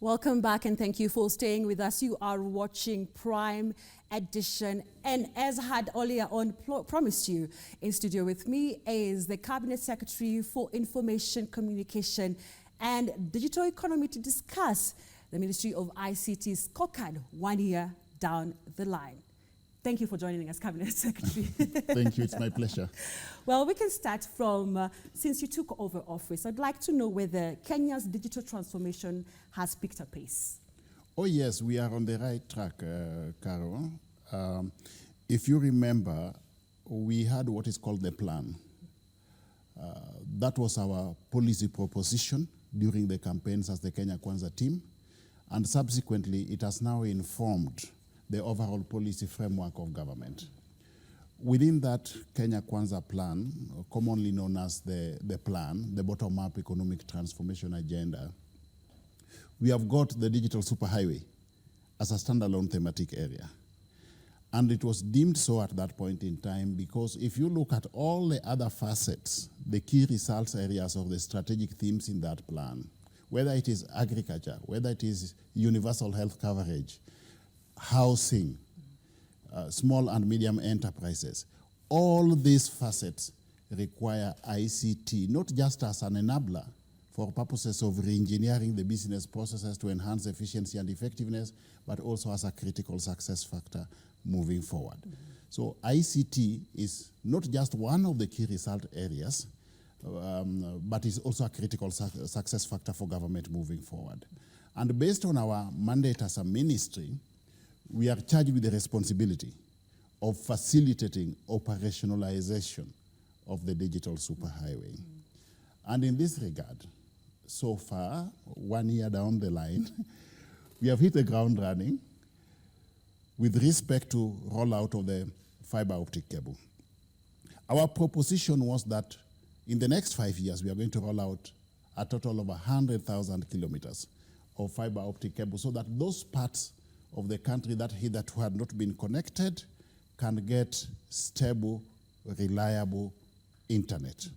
Welcome back and thank you for staying with us. You are watching Prime Edition, and as I had earlier on promised you, in studio with me is the Cabinet Secretary for Information, Communication and Digital Economy to discuss the Ministry of ICT's scorecard 1 year down the line. Thank you for joining us, Cabinet Secretary. Thank you, it's my pleasure. Well, we can start from, since you took over office, I'd like to know whether Kenya's digital transformation has picked up pace. Oh yes, we are on the right track, Carol. If you remember, we had what is called the plan. That was our policy proposition during the campaigns as the Kenya Kwanza team, and subsequently it has now informed the overall policy framework of government. Within that Kenya Kwanza plan, commonly known as the plan, the bottom-up economic transformation agenda, we have got the digital superhighway as a standalone thematic area. And it was deemed so at that point in time because if you look at all the other facets, the key results areas of the strategic themes in that plan, whether it is agriculture, whether it is universal health coverage, housing, small and medium enterprises, all these facets require ICT, not just as an enabler for purposes of re-engineering the business processes to enhance efficiency and effectiveness, but also as a critical success factor moving forward. So ICT is not just one of the key result areas, but is also a critical success factor for government moving forward. And based on our mandate as a ministry, we are charged with the responsibility of facilitating operationalization of the digital superhighway. And in this regard, so far, 1 year down the line, we have hit the ground running with respect to rollout of the fiber optic cable. Our proposition was that in the next 5 years, we are going to roll out a total of 100,000 kilometers of fiber optic cable so that those parts of the country that hitherto had not been connected can get stable, reliable internet.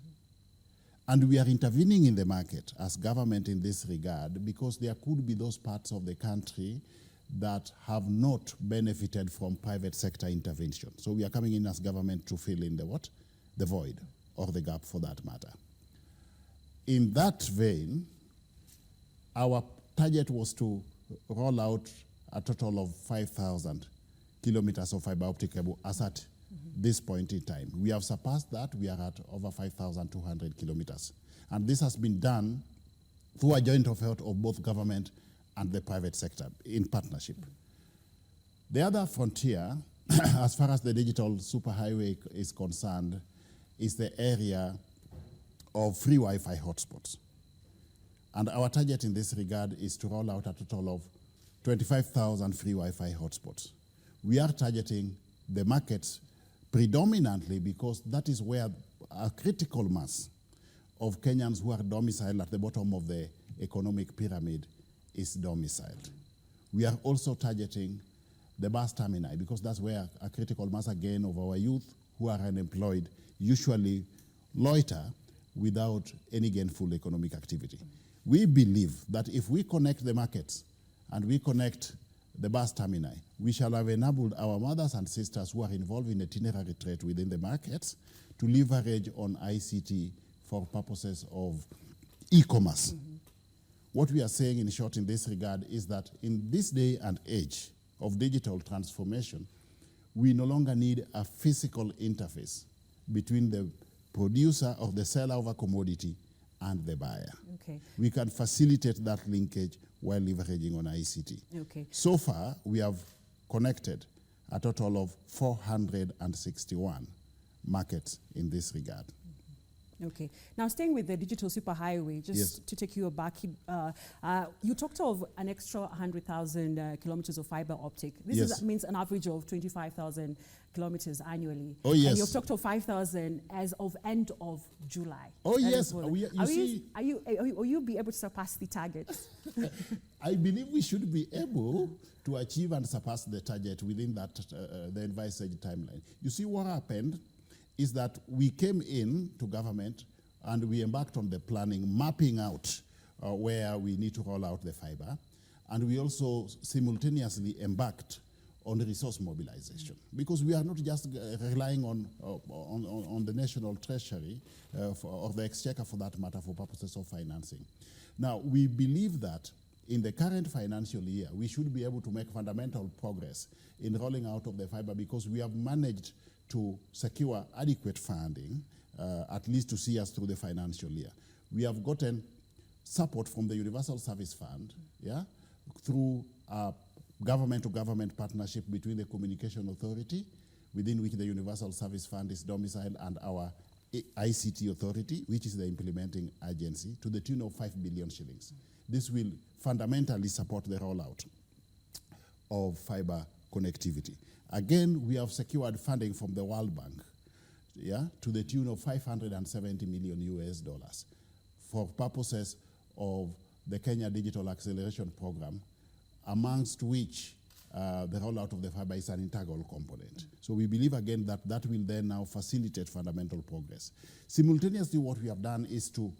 And we are intervening in the market as government in this regard because there could be those parts of the country that have not benefited from private sector intervention. So we are coming in as government to fill in the what? The void or the gap for that matter. In that vein, our target was to roll out a total of 5,000 kilometers of fiber optic cable as at this point in time. We have surpassed that. We are at over 5,200 kilometers. And this has been done through a joint effort of both government and the private sector in partnership. The other frontier, as far as the digital superhighway is concerned, is the area of free Wi-Fi hotspots. And our target in this regard is to roll out a total of 25,000 free Wi-Fi hotspots. We are targeting the markets predominantly because that is where a critical mass of Kenyans who are domiciled at the bottom of the economic pyramid is domiciled. We are also targeting the bus terminal because that's where a critical mass again of our youth who are unemployed usually loiter without any gainful economic activity. We believe that if we connect the markets and we connect the bus terminal, we shall have enabled our mothers and sisters who are involved in itinerary trade within the markets to leverage on ICT for purposes of e-commerce. What we are saying in short in this regard is that in this day and age of digital transformation, we no longer need a physical interface between the producer or the seller of a commodity and the buyer. Okay. We can facilitate that linkage while leveraging on ICT. Okay. So far, we have connected a total of 461 markets in this regard. Okay. Now, staying with the digital superhighway, just to take you back, you talked of an extra 100,000 kilometers of fiber optic. This means an average of 25,000 kilometers annually. Oh, yes. And you've talked of 5,000 as of end of July. Oh, that yes. Will you be able to surpass the target? I believe we should be able to achieve and surpass the target within that the envisaged timeline. You see, what happened is that we came in to government and we embarked on the planning, mapping out where we need to roll out the fiber. And we also simultaneously embarked on resource mobilization, because we are not just relying on the national treasury or the exchequer, for that matter, for purposes of financing. Now, we believe that in the current financial year, we should be able to make fundamental progress in rolling out of the fiber, because we have managed to secure adequate funding, at least to see us through the financial year. We have gotten support from the Universal Service Fund, through a government-to-government partnership between the Communication Authority, within which the Universal Service Fund is domiciled, and our ICT Authority, which is the implementing agency, to the tune of 5 billion shillings. This will fundamentally support the rollout of fiber connectivity. Again, we have secured funding from the World Bank, to the tune of $570 million US for purposes of the Kenya Digital Acceleration Program, amongst which the rollout of the fiber is an integral component. So we believe again that that will then now facilitate fundamental progress. Simultaneously, what we have done is to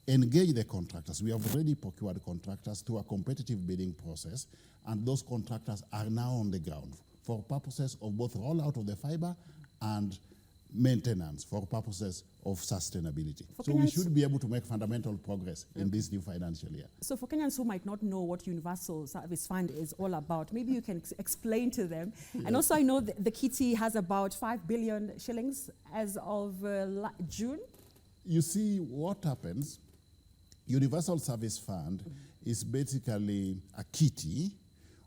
engage the contractors. We have already procured contractors through a competitive bidding process, and those contractors are now on the ground for purposes of both rollout of the fiber and maintenance, for purposes of sustainability. So we should be able to make fundamental progress in this new financial year. So for Kenyans who might not know what Universal Service Fund is all about, maybe you can explain to them. And also, I know the kitty has about 5 billion shillings as of June. You see, what happens, Universal Service Fund is basically a kitty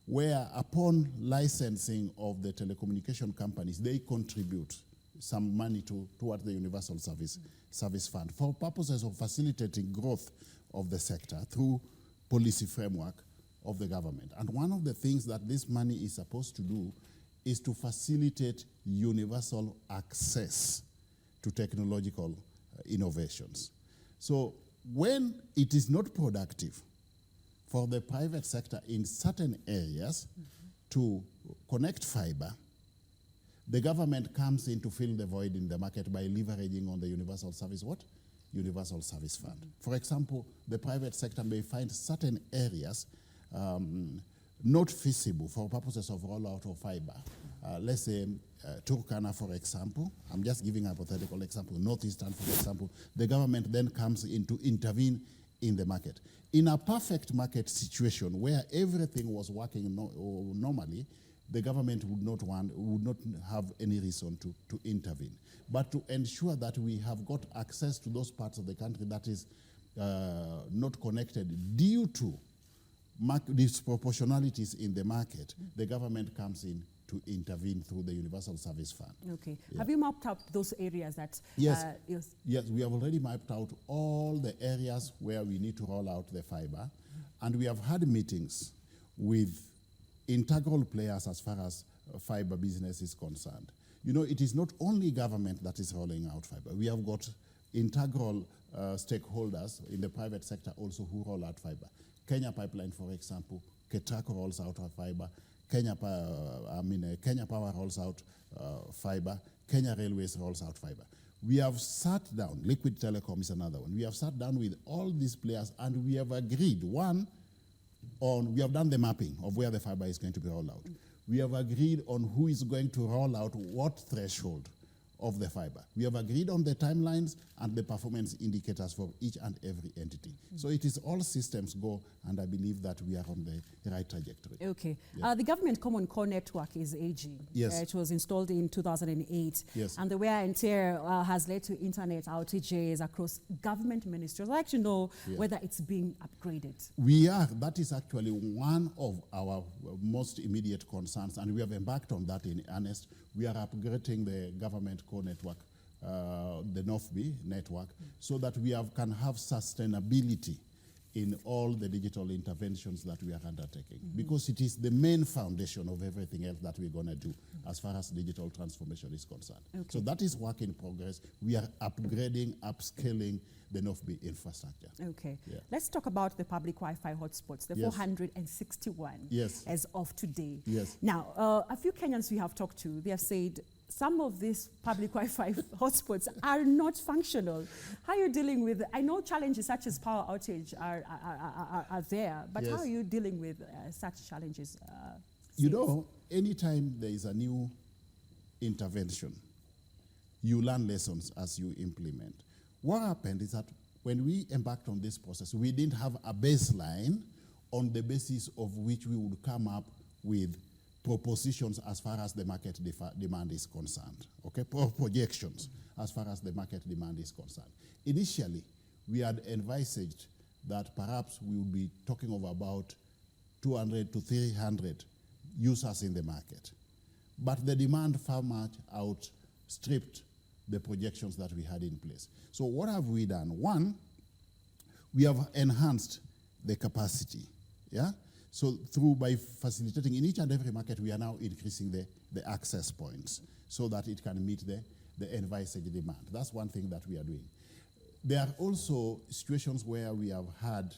where, upon licensing of the telecommunication companies, they contribute some money towards the Universal Service Fund for purposes of facilitating growth of the sector through policy framework of the government. And one of the things that this money is supposed to do is to facilitate universal access to technological innovations. So when it is not productive for the private sector in certain areas to connect fiber, the government comes in to fill the void in the market by leveraging on the Universal Service Universal Service Fund. For example, the private sector may find certain areas not feasible for purposes of rollout of fiber. Let's say Turkana, for example. I'm just giving a hypothetical example. Northeastern, for example. The government then comes in to intervene in the market. In a perfect market situation where everything was working normally, the government would not have any reason to intervene. But to ensure that we have got access to those parts of the country that is not connected due to disproportionalities in the market, the government comes in to intervene through the Universal Service Fund. Okay. Yeah. Have you mapped out those areas that... Yes. Yes, we have already mapped out all the areas where we need to roll out the fiber. And we have had meetings with integral players as far as fiber business is concerned. You know, it is not only government that is rolling out fiber. We have got integral stakeholders in the private sector also who roll out fiber. Kenya Pipeline, for example, Ketraco rolls out fiber. Kenya Power rolls out fiber. Kenya Railways rolls out fiber. We have sat down, Liquid Telecom is another one. We have sat down with all these players and we have agreed, we have done the mapping of where the fiber is going to be rolled out. We have agreed on who is going to roll out what threshold of the fiber. We have agreed on the timelines and the performance indicators for each and every entity. So it is all systems go, and I believe that we are on the right trajectory. Okay. Yeah. The government common core network is aging. Yes. It was installed in 2008. Yes. And the wear and tear has led to internet outages across government ministries. I'd like to know whether it's being upgraded. That is actually one of our most immediate concerns, and we have embarked on that in earnest. We are upgrading the government core network, the North-B network, so that we can have sustainability in all the digital interventions that we are undertaking, because it is the main foundation of everything else that we're going to do as far as digital transformation is concerned. Okay. So that is work in progress. We are upgrading, upscaling the North-B infrastructure. Okay. Yeah. Let's talk about the public Wi-Fi hotspots, the 461 as of today. Yes. Now, a few Kenyans we have talked to, they have said some of these public Wi-Fi hotspots are not functional. How are you dealing with, I know challenges such as power outage are there, but how are you dealing with such challenges? You know, anytime there is a new intervention, you learn lessons as you implement. What happened is that when we embarked on this process, we didn't have a baseline on the basis of which we would come up with propositions as far as the market demand is concerned, okay? Projections as far as the market demand is concerned. Initially, we had envisaged that perhaps we would be talking of about 200 to 300 users in the market. But the demand far much outstripped the projections that we had in place. So what have we done? One, we have enhanced the capacity, yeah? So by facilitating in each and every market, we are now increasing the access points so that it can meet the envisaged demand. That's one thing that we are doing. There are also situations where we have had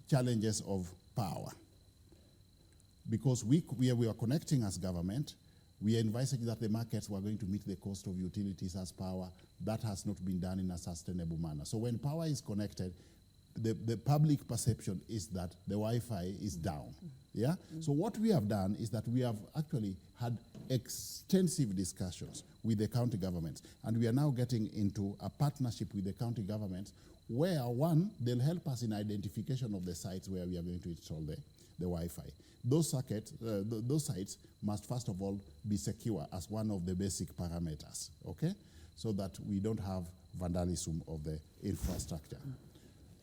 challenges of power. Because we are connecting as government, we envisaged that the markets were going to meet the cost of utilities as power. That has not been done in a sustainable manner. So when power is connected, the public perception is that the Wi-Fi is down, yeah? So what we have done is that we have actually had extensive discussions with the county governments, and we are now getting into a partnership with the county governments where, one, they'll help us in identification of the sites where we are going to install the Wi-Fi. Those sites must first of all be secure as one of the basic parameters, okay? So that we don't have vandalism of the infrastructure.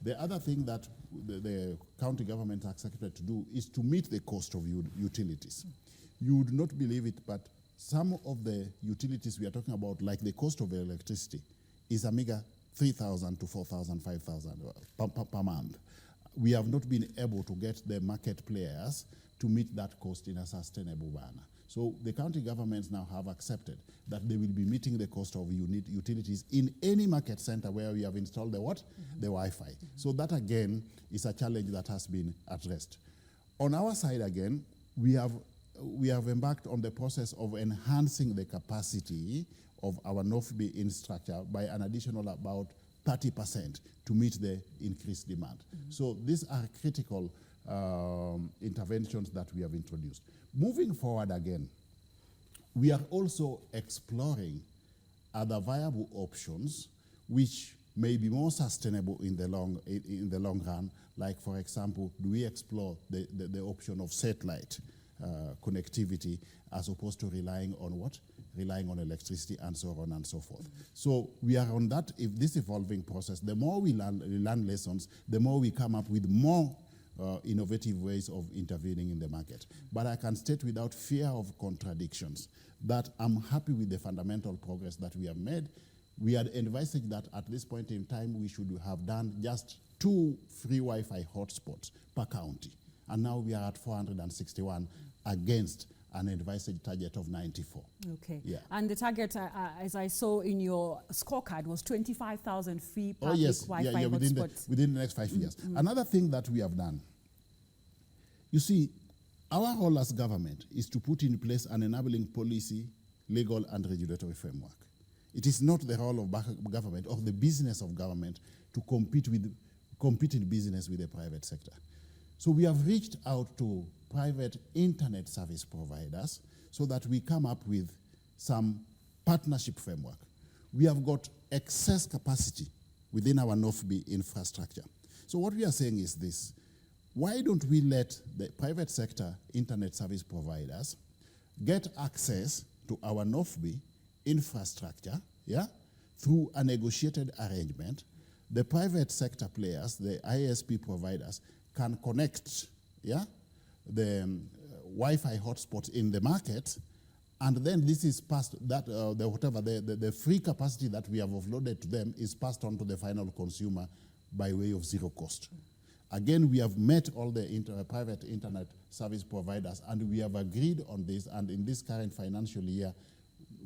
The other thing that the county government accepted to do is to meet the cost of utilities. You would not believe it, but some of the utilities we are talking about, like the cost of electricity, is a meager 3,000 to 4,000, 5,000 per month. We have not been able to get the market players to meet that cost in a sustainable manner. So the county governments now have accepted that they will be meeting the cost of utilities in any market center where we have installed the what? The Wi-Fi. So that again is a challenge that has been addressed. On our side again, we have embarked on the process of enhancing the capacity of our NOFB infrastructure by an additional about 30% to meet the increased demand. So these are critical interventions that we have introduced. Moving forward again, we are also exploring other viable options which may be more sustainable in the long run. Like, for example, do we explore the option of satellite connectivity as opposed to relying on what? Relying on electricity and so on and so forth. So we are on that, if this evolving process, the more we learn lessons, the more we come up with more innovative ways of intervening in the market. But I can state without fear of contradictions that I'm happy with the fundamental progress that we have made. We had envisaged that at this point in time we should have done just 2 free Wi-Fi hotspots per county. And now we are at 461 against an envisaged target of 94. Okay. Yeah. And the target, as I saw in your scorecard, was 25,000 free public Wi-Fi hotspots. Within the next 5 years. Another thing that we have done, you see, our role as government is to put in place an enabling policy, legal and regulatory framework. It is not the role of government or the business of government to compete in business with the private sector. So we have reached out to private internet service providers so that we come up with some partnership framework. We have got excess capacity within our NOFB infrastructure. So what we are saying is this: why don't we let the private sector internet service providers get access to our NOFB infrastructure, yeah, through a negotiated arrangement? The private sector players, the ISP providers, can connect, yeah, the Wi-Fi hotspots in the market, and then this is passed, the free capacity that we have offloaded to them is passed on to the final consumer by way of zero cost. Again, we have met all the private internet service providers, and we have agreed on this, and in this current financial year,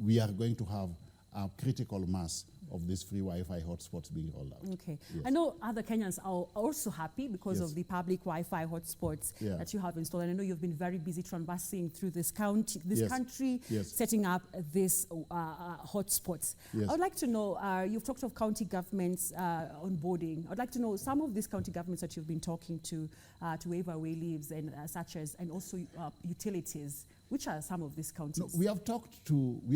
we are going to have a critical mass of these free Wi-Fi hotspots being rolled out. Okay. Yes. I know other Kenyans are also happy because Yes. of the public Wi-Fi hotspots Yeah. that you have installed. And I know you've been very busy canvassing through this county, this Yes. country, Yes. setting up these hotspots. Yes. I would like to know, you've talked of county governments onboarding. I'd like to know some of these county governments that you've been talking to waive away leaves and such as, and also utilities. Which are some of these counties? No, we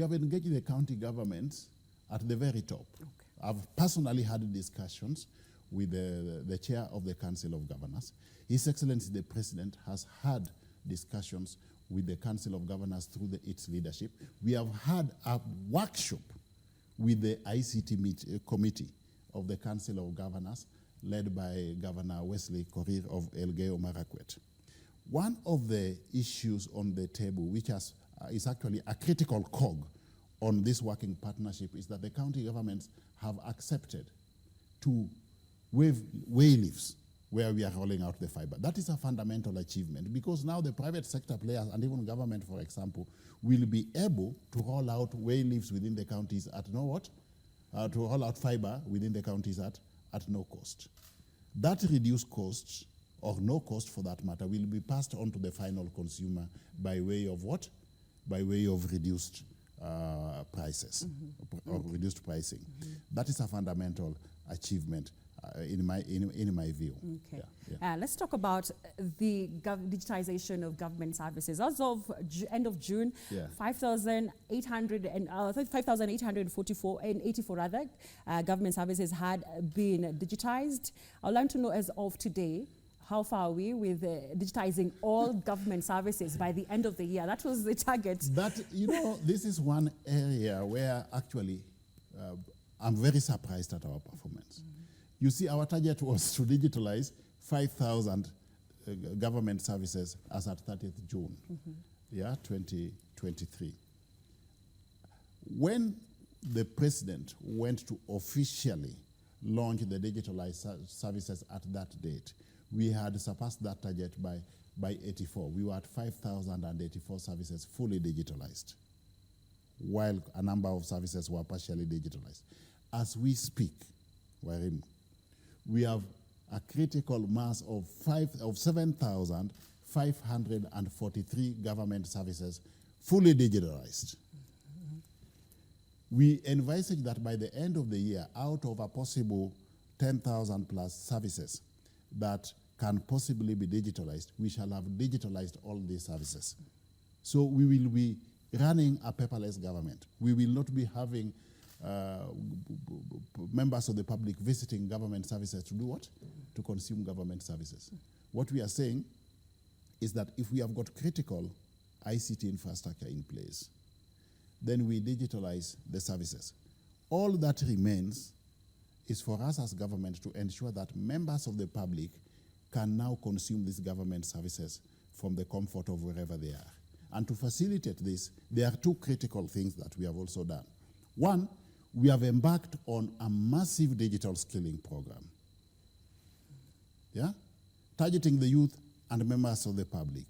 have engaged the county governments at the very top. Okay. I've personally had discussions with the chair of the Council of Governors. His Excellency the President has had discussions with the Council of Governors through its leadership. We have had a workshop with the ICT committee of the Council of Governors, led by Governor Wesley Korir of Elgeyo Marakwet. One of the issues on the table, which is actually a critical cog on this working partnership, is that the county governments have accepted to waive leaves where we are rolling out the fiber. That is a fundamental achievement, because now the private sector players and even government, for example, will be able to roll out leaves within the counties at no what? To roll out fiber within the counties at no cost. That reduced costs, or no cost for that matter, will be passed on to the final consumer by way of what? By way of reduced prices, or reduced pricing. That is a fundamental achievement in my view. Okay. Yeah, yeah. Let's talk about the digitization of government services. As of end of June, Yeah. 5,844 and 84 rather government services had been digitized. I'd like to know, as of today, how far are we with digitizing all government services by the end of the year? That was the target. This is one area where actually I'm very surprised at our performance. You see, our target was to digitalize 5,000 government services as at 30th June, 2023. When the president went to officially launch the digitalized services at that date, we had surpassed that target by 84. We were at 5,084 services fully digitalized, while a number of services were partially digitalized. As we speak, we have a critical mass of 7,543 government services fully digitalized. We envisage that by the end of the year, out of a possible 10,000 plus services that can possibly be digitalized, we shall have digitalized all these services. So we will be running a paperless government. We will not be having members of the public visiting government services to do what? To consume government services. What we are saying is that if we have got critical ICT infrastructure in place, then we digitalize the services. All that remains is for us as government to ensure that members of the public can now consume these government services from the comfort of wherever they are. And to facilitate this, there are two critical things that we have also done. One, we have embarked on a massive digital skilling program, targeting the youth and members of the public.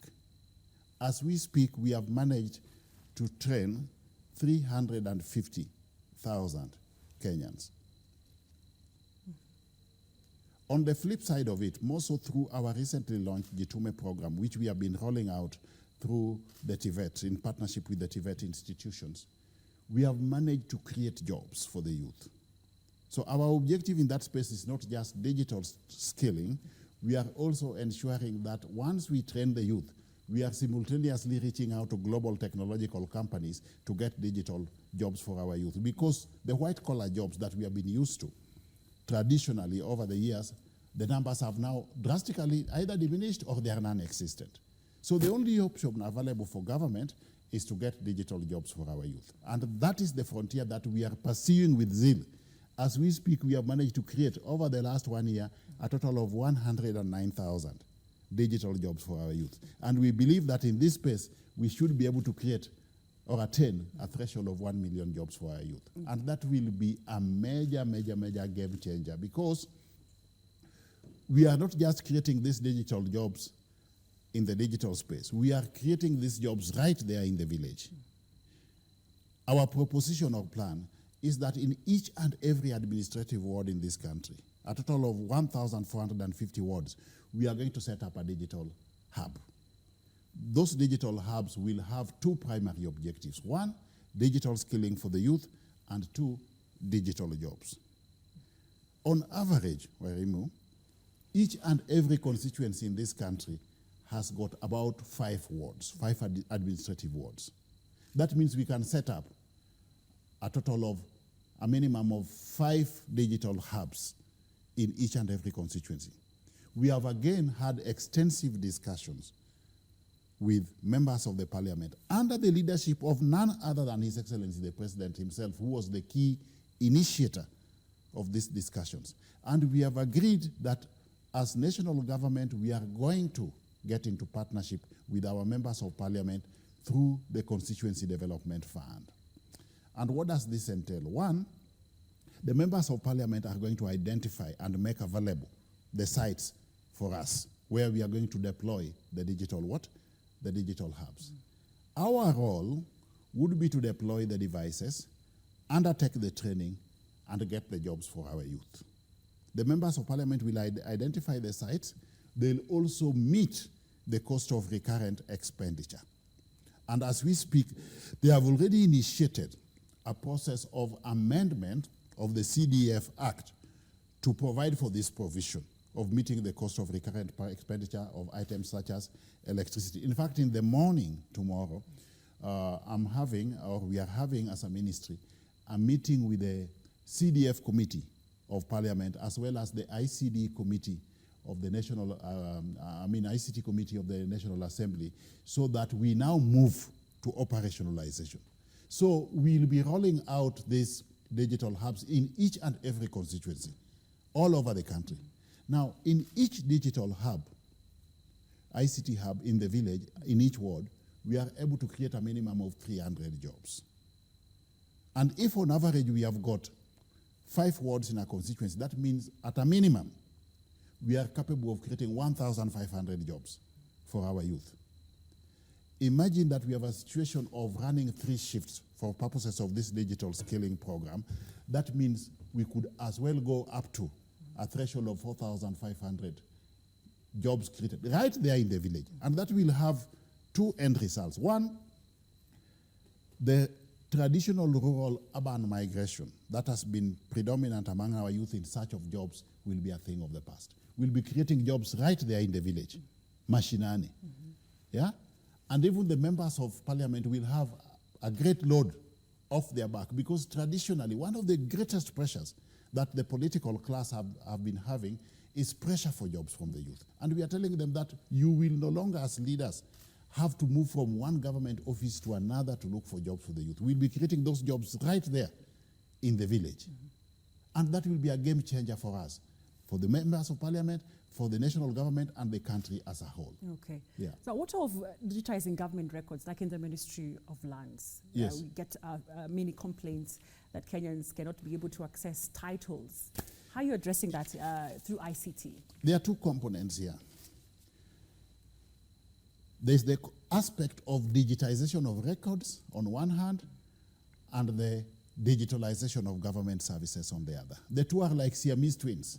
As we speak, we have managed to train 350,000 Kenyans. On the flip side of it, more so through our recently launched Jitume program, which we have been rolling out through the TVET, in partnership with the TVET institutions, we have managed to create jobs for the youth. So our objective in that space is not just digital skilling, we are also ensuring that once we train the youth, we are simultaneously reaching out to global technological companies to get digital jobs for our youth. Because the white-collar jobs that we have been used to, traditionally over the years, the numbers have now drastically either diminished or they are non-existent. So the only option available for government is to get digital jobs for our youth. And that is the frontier that we are pursuing with zeal. As we speak, we have managed to create over the last 1 year a total of 109,000 digital jobs for our youth. And we believe that in this space, we should be able to create or attain a threshold of 1 million jobs for our youth. And that will be a major, major, major game changer, because we are not just creating these digital jobs in the digital space. We are creating these jobs right there in the village. Our proposition or plan is that in each and every administrative ward in this country, a total of 1,450 wards, we are going to set up a digital hub. Those digital hubs will have two primary objectives. One, digital skilling for the youth, and two, digital jobs. On average, Wairimu, each and every constituency in this country has got about 5 wards, 5 administrative wards. That means we can set up a total of a minimum of 5 digital hubs in each and every constituency. We have again had extensive discussions with members of the parliament under the leadership of none other than His Excellency the President himself, who was the key initiator of these discussions. And we have agreed that as national government, we are going to get into partnership with our members of parliament through the Constituency Development Fund. And what does this entail? One, the members of parliament are going to identify and make available the sites for us where we are going to deploy the digital what? The digital hubs. Our role would be to deploy the devices, undertake the training, and get the jobs for our youth. The members of parliament will identify the sites. They'll also meet the cost of recurrent expenditure. And as we speak, they have already initiated a process of amendment of the CDF Act to provide for this provision of meeting the cost of recurrent expenditure of items such as electricity. In fact, in the morning tomorrow, we are having as a ministry, a meeting with the CDF Committee of Parliament as well as the ICT Committee of the ICT Committee of the National Assembly, so that we now move to operationalization. So we'll be rolling out these digital hubs in each and every constituency, all over the country. Now, in each digital hub, ICT hub in the village, in each ward, we are able to create a minimum of 300 jobs. And if on average we have got 5 wards in a constituency, that means at a minimum, we are capable of creating 1,500 jobs for our youth. Imagine that we have a situation of running 3 shifts for purposes of this digital skilling program. That means we could as well go up to a threshold of 4,500 jobs created right there in the village. And that will have 2 end results. One, the traditional rural-urban migration that has been predominant among our youth in search of jobs will be a thing of the past. We'll be creating jobs right there in the village, mashinani. Yeah? And even the members of parliament will have a great load off their back, because traditionally one of the greatest pressures that the political class have been having is pressure for jobs from the youth. And we are telling them that you will no longer, as leaders, have to move from one government office to another to look for jobs for the youth. We'll be creating those jobs right there in the village. And that will be a game changer for us, for the members of parliament, for the national government, and the country as a whole. Okay. Yeah. So what of digitizing government records, like in the Ministry of Lands? Yes. We get many complaints that Kenyans cannot be able to access titles. How are you addressing that through ICT? There are 2 components here. There's the aspect of digitization of records on one hand, and the digitalization of government services on the other. The 2 are like Siamese twins.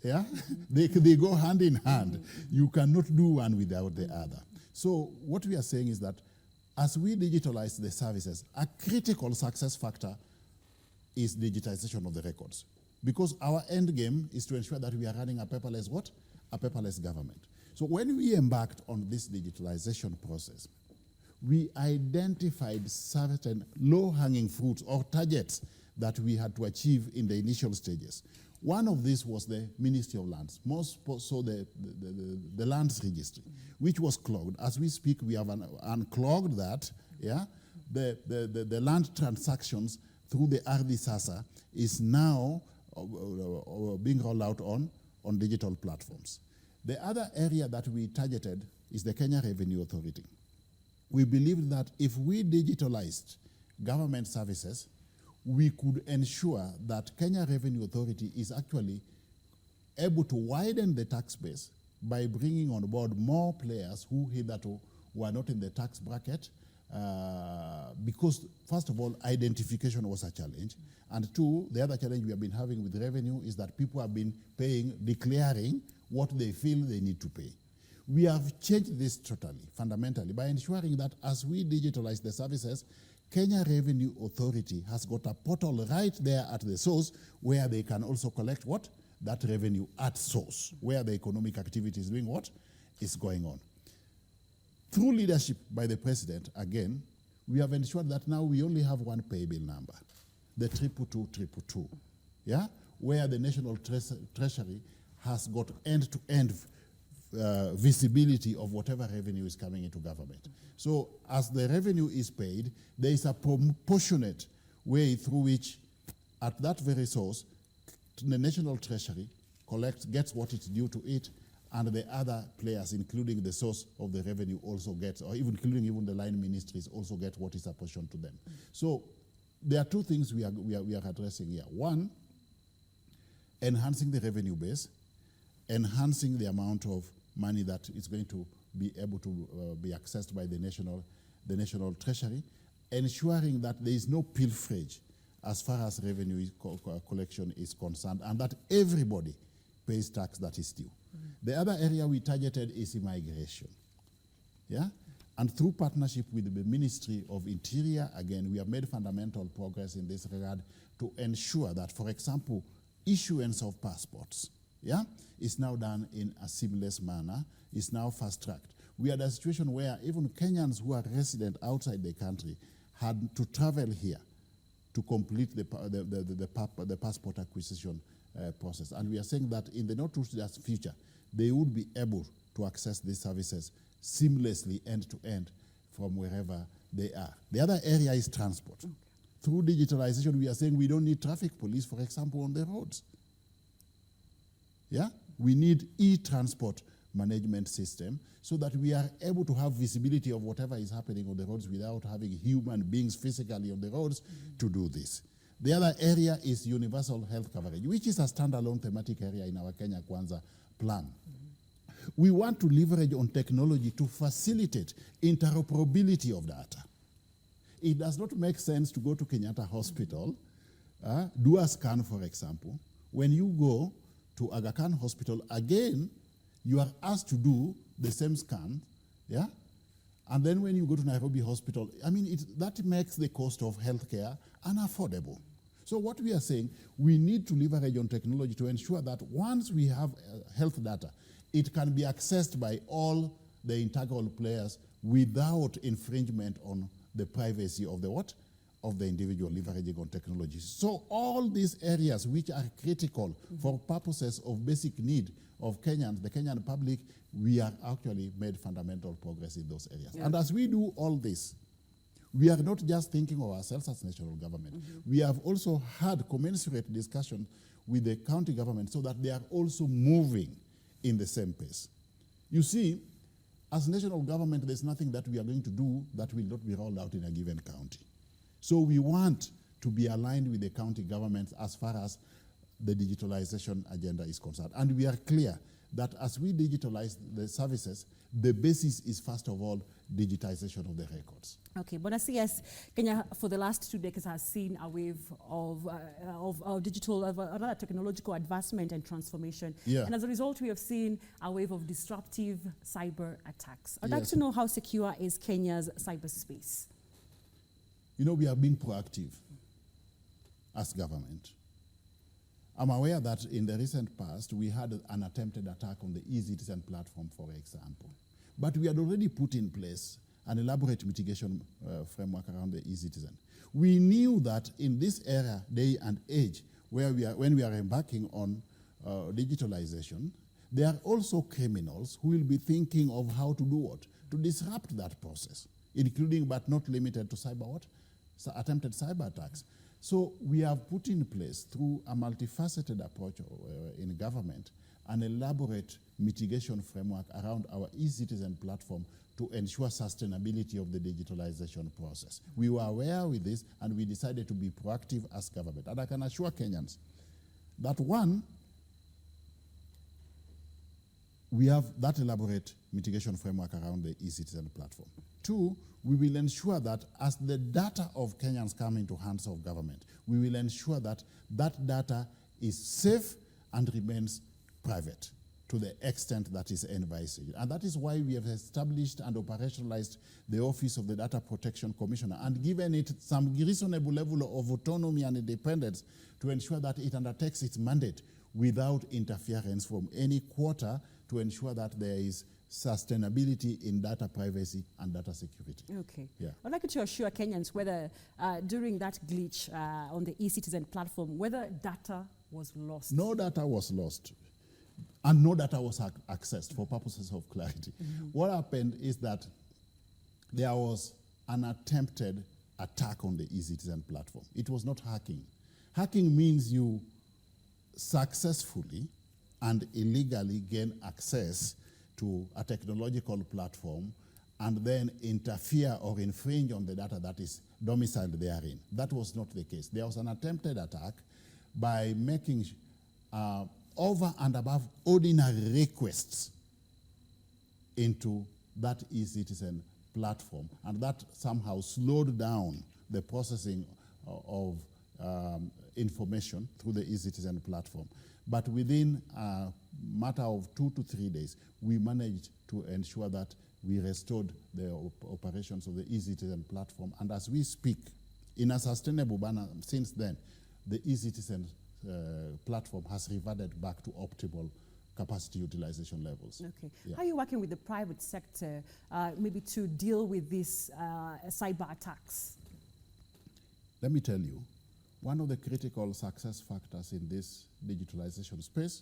Yeah? They go hand in hand. You cannot do one without the other. So what we are saying is that as we digitalize the services, a critical success factor is digitization of the records. Because our end game is to ensure that we are running a paperless what? A paperless government. So when we embarked on this digitalization process, we identified certain low-hanging fruits or targets that we had to achieve in the initial stages. One of these was the Ministry of Lands, most so the lands registry, which was clogged. As we speak, we have unclogged that. Yeah, the land transactions through the Ardhi Sasa is now being rolled out on digital platforms. The other area that we targeted is the Kenya Revenue Authority. We believed that if we digitalized government services, we could ensure that Kenya Revenue Authority is actually able to widen the tax base by bringing on board more players who hitherto were not in the tax bracket because, first of all, identification was a challenge. And two, the other challenge we have been having with revenue is that people have been declaring what they feel they need to pay. We have changed this totally, fundamentally, by ensuring that as we digitalize the services, Kenya Revenue Authority has got a portal right there at the source where they can also collect what? That revenue at source, where the economic activity is doing what? Is going on. Through leadership by the president, again, we have ensured that now we only have one pay bill number, the 22222, yeah? Where the National Treasury has got end-to-end visibility of whatever revenue is coming into government. So as the revenue is paid, there is a proportionate way through which, at that very source, the National Treasury gets what is due to it, and the other players, including the source of the revenue, also gets, or even including even the line ministries, also get what is apportioned to them. So there are two things we are addressing here. One, enhancing the revenue base, enhancing the amount of money that is going to be able to be accessed by the national treasury, ensuring that there is no pilferage as far as revenue collection is concerned, and that everybody pays tax that is due. The other area we targeted is immigration. Yeah? And through partnership with the Ministry of Interior, again, we have made fundamental progress in this regard to ensure that, for example, issuance of passports, yeah, is now done in a seamless manner, is now fast-tracked. We had a situation where even Kenyans who are resident outside the country had to travel here to complete the passport acquisition process. And we are saying that in the not-too-distant future, they would be able to access these services seamlessly end-to-end from wherever they are. The other area is transport. Okay. Through digitalization, we are saying we don't need traffic police, for example, on the roads. Yeah? We need e-transport management system so that we are able to have visibility of whatever is happening on the roads without having human beings physically on the roads to do this. The other area is universal health coverage, which is a standalone thematic area in our Kenya Kwanza plan. We want to leverage on technology to facilitate interoperability of data. It does not make sense to go to Kenyatta Hospital, do a scan, for example. When you go to Aga Khan Hospital, again, you are asked to do the same scan, yeah? And then when you go to Nairobi Hospital, I mean, that makes the cost of healthcare unaffordable. So what we are saying, we need to leverage on technology to ensure that once we have health data, it can be accessed by all the integral players without infringement on the privacy of the what? Of the individual, leveraging on technology. So all these areas which are critical for purposes of basic need of Kenyans, the Kenyan public, we are actually made fundamental progress in those areas. Yeah. And as we do all this, we are not just thinking of ourselves as national government. We have also had commensurate discussion with the county government so that they are also moving in the same pace. You see, as national government, there's nothing that we are going to do that will not be rolled out in a given county. So we want to be aligned with the county governments as far as the digitalization agenda is concerned. And we are clear that as we digitalize the services, the basis is, first of all, digitization of the records. Okay, but I see as Kenya for the last 2 decades has seen a wave of digital, another technological advancement and transformation. Yeah. And as a result, we have seen a wave of disruptive cyber attacks. I'd like to know how secure is Kenya's cyberspace? You know, we are being proactive as government. I'm aware that in the recent past, we had an attempted attack on the eCitizen platform, for example. But we had already put in place an elaborate mitigation framework around the eCitizen. We knew that in this era, day and age, when we are embarking on digitalization, there are also criminals who will be thinking of how to do what? To disrupt that process, including but not limited to attempted cyber attacks. So we have put in place, through a multifaceted approach in government, an elaborate mitigation framework around our eCitizen platform to ensure sustainability of the digitalization process. We were aware with this, and we decided to be proactive as government. And I can assure Kenyans that, one, we have that elaborate mitigation framework around the e-citizen platform. 2, we will ensure that as the data of Kenyans come into hands of government, we will ensure that that data is safe and remains private to the extent that is envisaged. And that is why we have established and operationalized the Office of the Data Protection Commissioner and given it some reasonable level of autonomy and independence to ensure that it undertakes its mandate without interference from any quarter to ensure that there is sustainability in data privacy and data security. Okay. Yeah. I'd like you to assure Kenyans whether during that glitch on the e-citizen platform, whether data was lost. No data was lost. And no data was accessed for purposes of clarity. What happened is that there was an attempted attack on the e-citizen platform. It was not hacking. Hacking means you successfully and illegally gain access to a technological platform and then interfere or infringe on the data that is domiciled therein. That was not the case. There was an attempted attack by making over and above ordinary requests into that e-citizen platform, and that somehow slowed down the processing of information through the e-citizen platform. But within a matter of 2 to 3 days, we managed to ensure that we restored the operations of the e-citizen platform, and as we speak, in a sustainable manner since then, the e-citizen platform has reverted back to optimal capacity utilization levels. Okay. Yeah. How are you working with the private sector maybe to deal with these cyber attacks? Let me tell you, one of the critical success factors in this digitalization space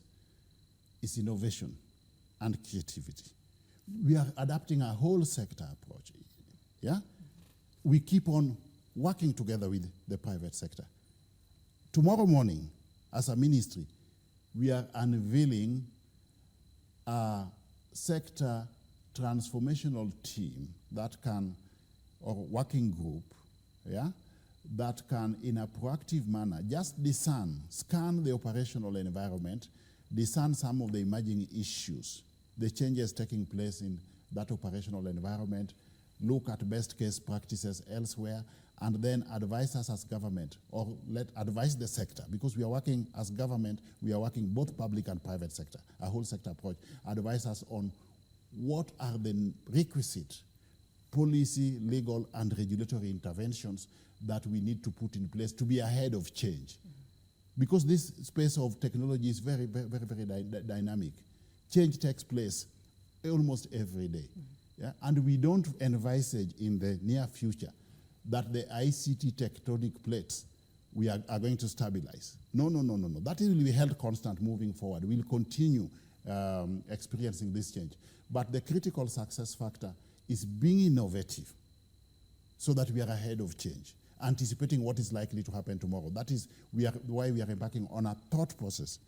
is innovation and creativity. We are adapting a whole sector approach. Yeah? We keep on working together with the private sector. Tomorrow morning, as a ministry, we are unveiling a sector transformational team that can, or working group, yeah, that can, in a proactive manner, just scan the operational environment, discern some of the emerging issues, the changes taking place in that operational environment, look at best case practices elsewhere, and then advise us as government, or advise the sector, because we are working as government, we are working both public and private sector, a whole sector approach, advise us on what are the requisite policy, legal, and regulatory interventions that we need to put in place to be ahead of change. Because this space of technology is very, very, very, very dynamic. Change takes place almost every day. Yeah? And we don't envisage in the near future that the ICT tectonic plates we are going to stabilize. No. That will be held constant moving forward. We'll continue experiencing this change. But the critical success factor is being innovative so that we are ahead of change, anticipating what is likely to happen tomorrow. That is why we are embarking on a thought process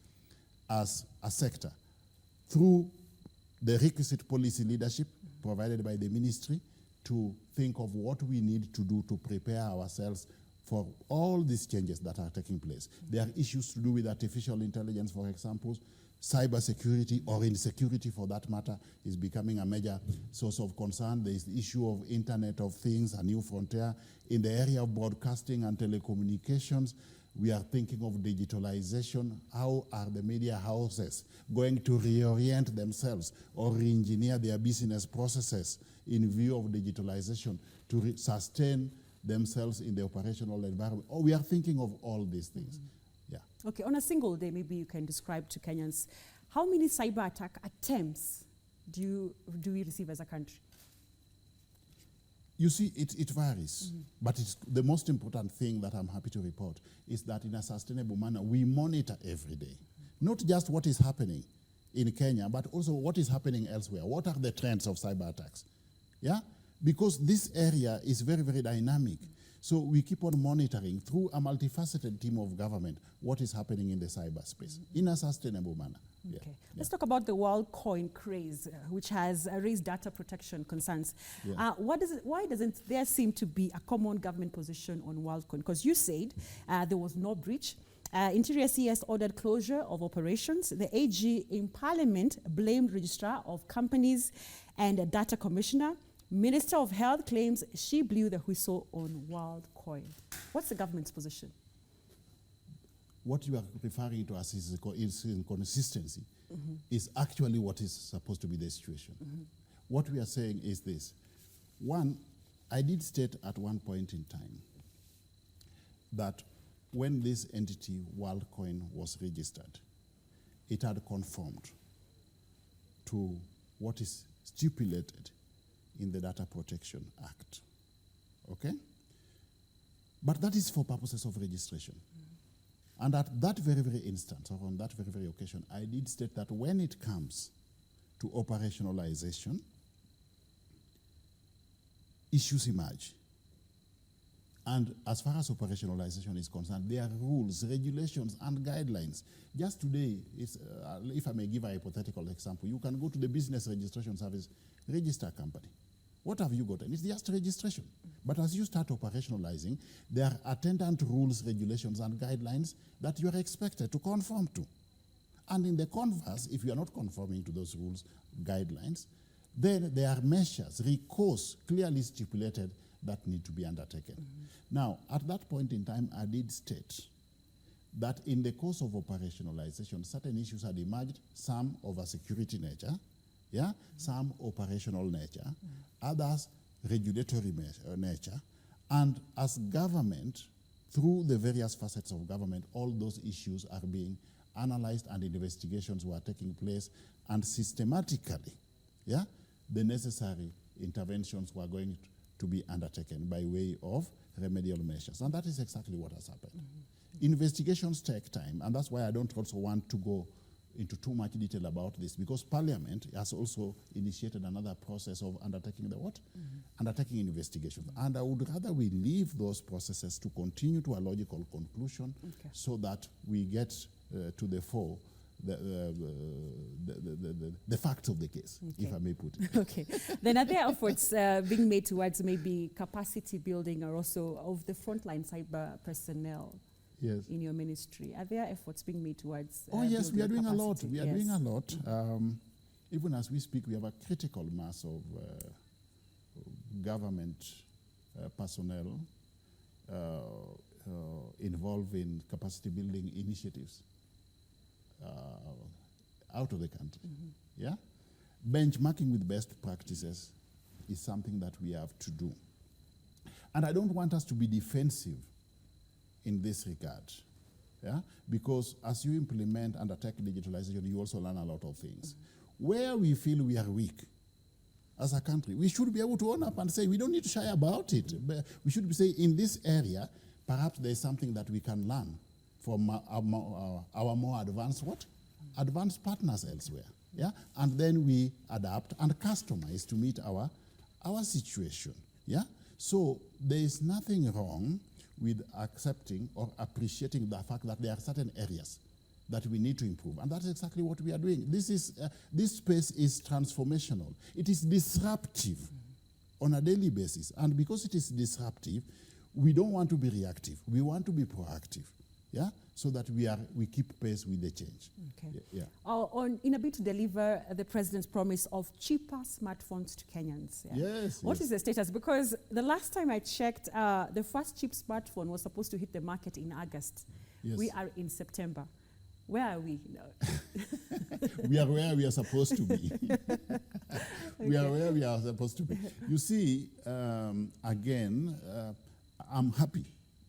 as a sector through the requisite policy leadership provided by the ministry to think of what we need to do to prepare ourselves for all these changes that are taking place. There are issues to do with artificial intelligence, for example. Cyber security, or insecurity for that matter, is becoming a major source of concern. There is the issue of Internet of Things, a new frontier. In the area of broadcasting and telecommunications, we are thinking of digitalization. How are the media houses going to reorient themselves or re-engineer their business processes in view of digitalization to sustain themselves in the operational environment? Oh, we are thinking of all these things. Yeah. Okay, on a single day, maybe you can describe to Kenyans, how many cyber attack attempts do we receive as a country? You see, it varies, but it's the most important thing that I'm happy to report is that in a sustainable manner, we monitor every day. Not just what is happening in Kenya, but also what is happening elsewhere. What are the trends of cyber attacks? Yeah? Because this area is very, very dynamic. So we keep on monitoring through a multifaceted team of government what is happening in the cyberspace in a sustainable manner. Okay. Yeah. Let's talk about the WorldCoin craze, which has raised data protection concerns. Yeah. Why doesn't there seem to be a common government position on WorldCoin? Because you said there was no breach. Interior CS ordered closure of operations. The AG in Parliament blamed Registrar of Companies and a Data Commissioner. Minister of Health claims she blew the whistle on WorldCoin. What's the government's position? What you are referring to as is inconsistency is actually what is supposed to be the situation. What we are saying is this. One, I did state at one point in time that when this entity, WorldCoin, was registered, it had conformed to what is stipulated in the Data Protection Act. Okay? But that is for purposes of registration. And at that very, very instance, or on that very, very occasion, I did state that when it comes to operationalization, issues emerge. And as far as operationalization is concerned, there are rules, regulations, and guidelines. Just today, if I may give a hypothetical example, you can go to the Business Registration Service, register a company. What have you gotten? It's just registration. But as you start operationalizing, there are attendant rules, regulations, and guidelines that you are expected to conform to. And in the converse, if you are not conforming to those rules, guidelines, then there are measures, recourse, clearly stipulated that need to be undertaken. Now, at that point in time, I did state that in the course of operationalization, certain issues had emerged, some of a security nature, some operational nature, others regulatory nature, and as government, through the various facets of government, all those issues are being analyzed and investigations were taking place, and systematically, the necessary interventions were going to be undertaken by way of remedial measures. And that is exactly what has happened. Investigations take time, and that's why I don't also want to go into too much detail about this, because Parliament has also initiated another process of undertaking the what? Undertaking investigations. And I would rather we leave those processes to continue to a logical conclusion so that we get to the fore the facts of the case, if I may put it. Okay. Then are there efforts being made towards maybe capacity building or also of the frontline cyber personnel in your ministry? Are there efforts being made towards yes, we are doing capacity? a lot. We are doing a lot. Even as we speak, we have a critical mass of government personnel involved in capacity building initiatives out of the country. Benchmarking with best practices is something that we have to do. And I don't want us to be defensive in this regard, because as you implement and attack digitalization, you also learn a lot of things. Where we feel we are weak as a country, we should be able to own up and say, we don't need to shy about it. But we should be saying, in this area, perhaps there's something that we can learn from our more advanced advanced partners elsewhere. And then we adapt and customize to meet our situation. So there is nothing wrong with accepting or appreciating the fact that there are certain areas that we need to improve. And that's exactly what we are doing. This space is transformational. It is disruptive on a daily basis. And because it is disruptive, we don't want to be reactive. We want to be proactive, so that we keep pace with the change. In a bid to deliver the president's promise of cheaper smartphones to Kenyans. What is the status? Because the last time I checked, the first cheap smartphone was supposed to hit the market in August. We are in September. Where are we now? We are where we are supposed to be. We are where we are supposed to be. You see, again, I'm happy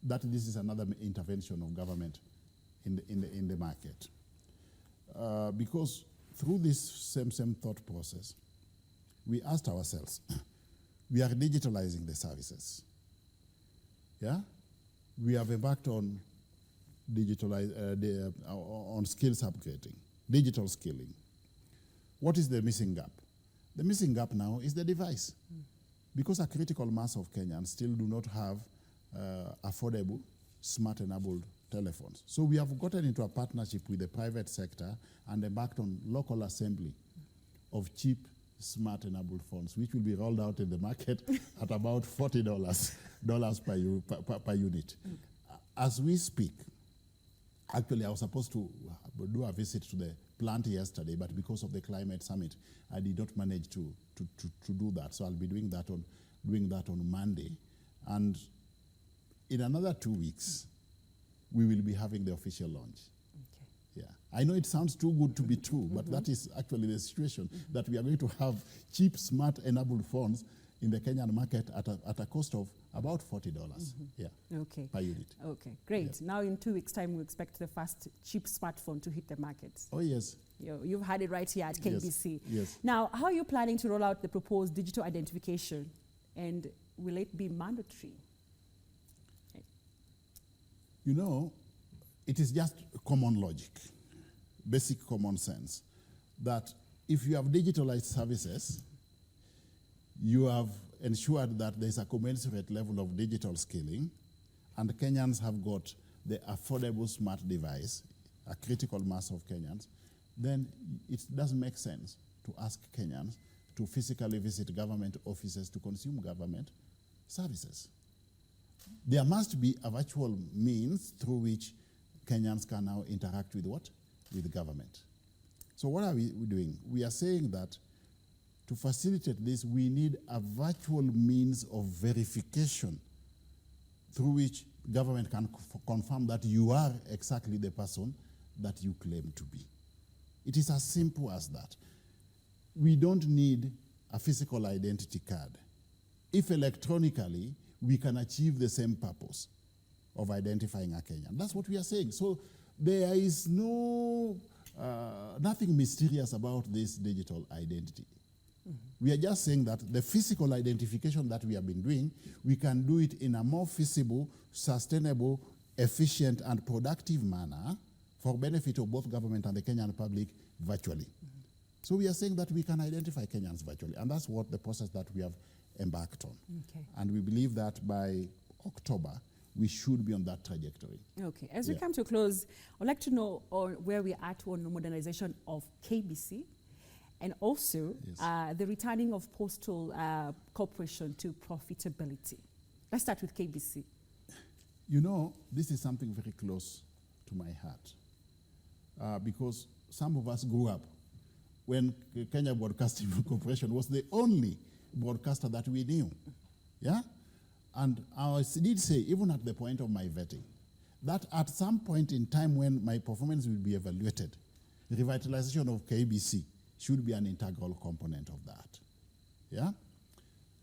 that this is another intervention of government in the market. Because through this same thought process, we asked ourselves, we are digitalizing the services. We have embarked on on skills upgrading, digital skilling. What is the missing gap? The missing gap now is the device. Because a critical mass of Kenyans still do not have affordable, smart-enabled telephones. So we have gotten into a partnership with the private sector and embarked on local assembly of cheap, smart-enabled phones, which will be rolled out in the market at about $40 per unit. As we speak, Actually, I was supposed to do a visit to the plant yesterday, but because of the climate summit, I did not manage to do that. So I'll be doing that on Monday. And in another 2 weeks, we will be having the official launch. Yeah, I know it sounds too good to be true, but that is actually the situation, that we are going to have cheap, smart, enabled phones in the Kenyan market at a cost of about $40. Yeah. Okay. Per unit. Okay, great. Yeah. Now in 2 weeks' time, we expect the first cheap smartphone to hit the market. Oh, yes. You've had it right here at KBC. Yes. Now, how are you planning to roll out the proposed digital identification, and will it be mandatory? You know, it is just common logic, basic common sense, that if you have digitalized services, you have ensured that there's a commensurate level of digital skilling, and Kenyans have got the affordable smart device, a critical mass of Kenyans, then it doesn't make sense to ask Kenyans to physically visit government offices to consume government services. There must be a virtual means through which Kenyans can now interact with what? With government. So what are we doing? We are saying that to facilitate this, we need a virtual means of verification through which government can confirm that you are exactly the person that you claim to be. It is as simple as that. We don't need a physical identity card. If electronically, we can achieve the same purpose of identifying a Kenyan. That's what we are saying. So there is nothing mysterious about this digital identity. We are just saying that the physical identification that we have been doing, we can do it in a more feasible, sustainable, efficient, and productive manner for benefit of both government and the Kenyan public virtually. So we are saying that we can identify Kenyans virtually, and that's what the process that we have embarked on. Okay. And we believe that by October, we should be on that trajectory. Okay. As we come to a close, I'd like to know where we are at on the modernization of KBC, and also the returning of Postal Corporation to profitability. Let's start with KBC. You know, this is something very close to my heart because some of us grew up when Kenya Broadcasting Corporation was the only broadcaster that we knew. Yeah? And I did say, even at the point of my vetting, that at some point in time when my performance will be evaluated, the revitalization of KBC should be an integral component of that. Yeah?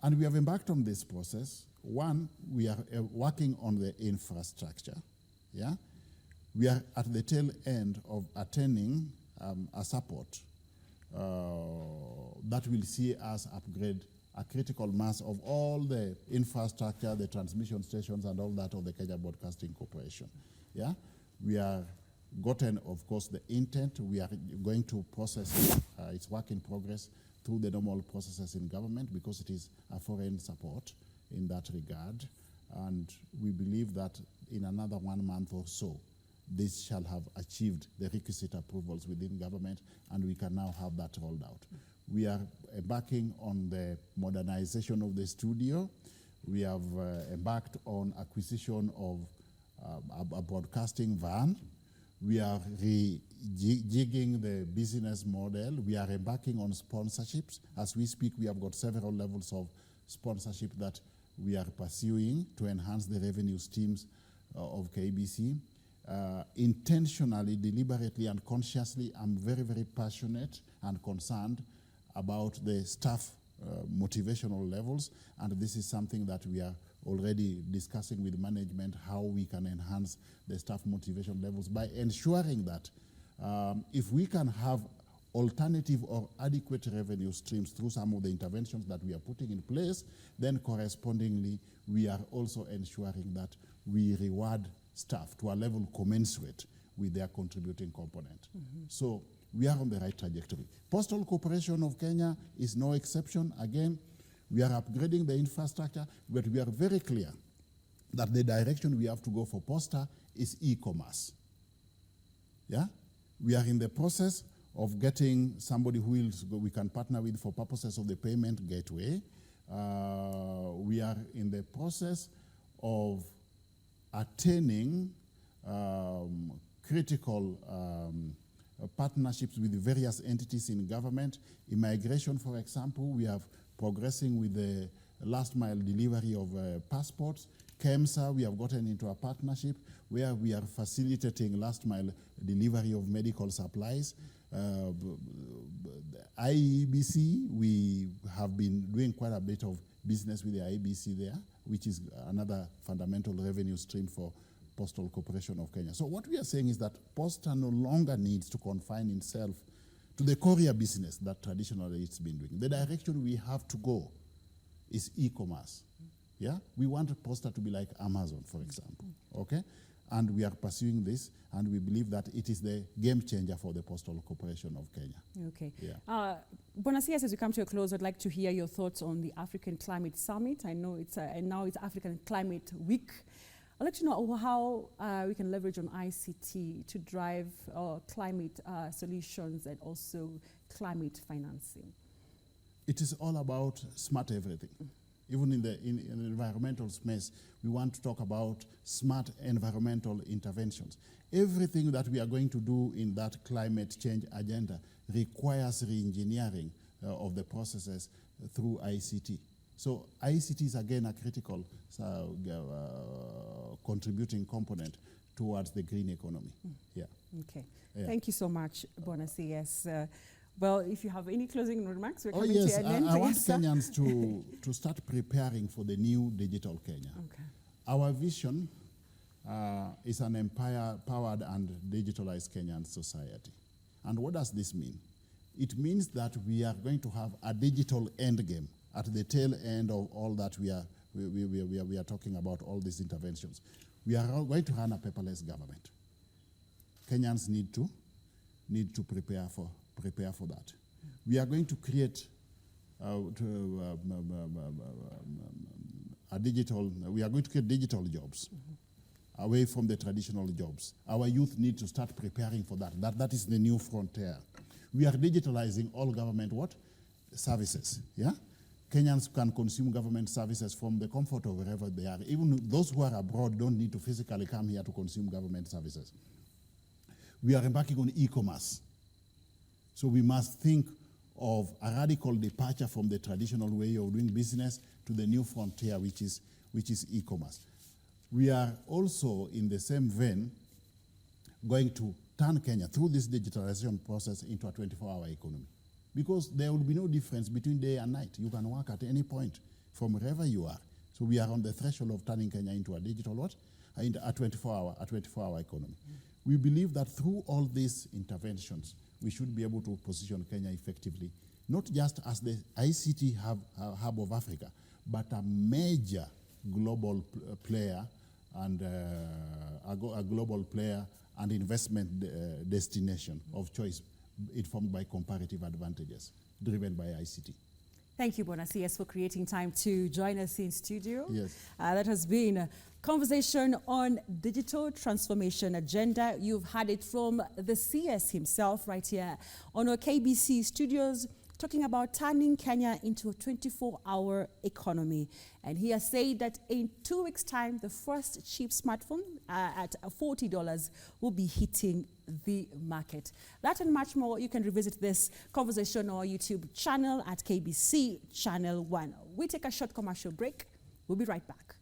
And we have embarked on this process. One, we are working on the infrastructure. Yeah? We are at the tail end of attaining a support that will see us upgrade a critical mass of all the infrastructure, the transmission stations, and all that of the Kenya Broadcasting Corporation. Yeah? We are gotten, of course, the intent. We are going to process its work in progress through the normal processes in government because it is a foreign support in that regard. And we believe that in another 1 month or so, this shall have achieved the requisite approvals within government, and we can now have that rolled out. We are embarking on the modernization of the studio. We have embarked on acquisition of a broadcasting van. We are rejigging the business model. We are embarking on sponsorships. As we speak, we have got several levels of sponsorship that we are pursuing to enhance the revenue streams of KBC. Intentionally, deliberately, and consciously, I'm very, very passionate and concerned about the staff motivational levels, and this is something that we are already discussing with management, how we can enhance the staff motivation levels by ensuring that if we can have alternative or adequate revenue streams through some of the interventions that we are putting in place, then correspondingly, we are also ensuring that we reward staff to a level commensurate with their contributing component. So we are on the right trajectory. Postal Corporation of Kenya is no exception. Again, we are upgrading the infrastructure, but we are very clear that the direction we have to go for Posta is e-commerce. Yeah? We are in the process of getting somebody who we can partner with for purposes of the payment gateway. We are in the process of attaining critical partnerships with various entities in government. Immigration, for example, we are progressing with the last mile delivery of passports. KEMSA, we have gotten into a partnership where we are facilitating last mile delivery of medical supplies. IBC, we have been doing quite a bit of business with the IBC there, which is another fundamental revenue stream for Postal Corporation of Kenya. So what we are saying is that Posta no longer needs to confine itself to the courier business that traditionally it's been doing. The direction we have to go is e-commerce. Yeah, we want Posta to be like Amazon, for example. Okay, and we are pursuing this, and we believe that it is the game changer for the Postal Corporation of Kenya. Okay. Yeah. Bonasias, as we come to a close, I'd like to hear your thoughts on the African Climate Summit. I know it's and now it's African Climate Week. I'd like to know how we can leverage on ICT to drive climate solutions and also climate financing. It is all about smart everything. Even in the environmental space, we want to talk about smart environmental interventions. Everything that we are going to do in that climate change agenda requires re-engineering of the processes through ICT. So ICT is again a critical contributing component towards the green economy. Yeah. Okay. Yeah. Thank you so much, Bonasias. Well, if you have any closing remarks, we're coming yes, to an end. I want Kenyans to start preparing for the new digital Kenya. Okay. Our vision is an empowered and digitalized Kenyan society. And what does this mean? It means that we are going to have a digital endgame at the tail end of all that we are talking about, all these interventions. We are going to run a paperless government. Kenyans need to prepare for that. We are going to create digital jobs away from the traditional jobs. Our youth need to start preparing for that. That is the new frontier. We are digitalizing all government services. Yeah? Kenyans can consume government services from the comfort of wherever they are. Even those who are abroad don't need to physically come here to consume government services. We are embarking on e-commerce. So we must think of a radical departure from the traditional way of doing business to the new frontier, which is e-commerce. We are also, in the same vein, going to turn Kenya through this digitalization process into a 24-hour economy. Because there will be no difference between day and night. You can work at any point from wherever you are. So we are on the threshold of turning Kenya into a digital what? A 24-hour economy. We believe that through all these interventions, we should be able to position Kenya effectively, not just as the ICT hub of Africa, but a major global player and a global player and investment destination of choice, informed by comparative advantages, driven by ICT. Thank you, Bonasias, for creating time to join us in studio. Yes. That has been a conversation on digital transformation agenda. You've had it from the CS himself right here on our KBC studios, talking about turning Kenya into a 24-hour economy. And he has said that in 2 weeks' time, the first cheap smartphone at $40 will be hitting the market. That and much more, you can revisit this conversation on our YouTube channel at KBC Channel 1. We take a short commercial break. We'll be right back.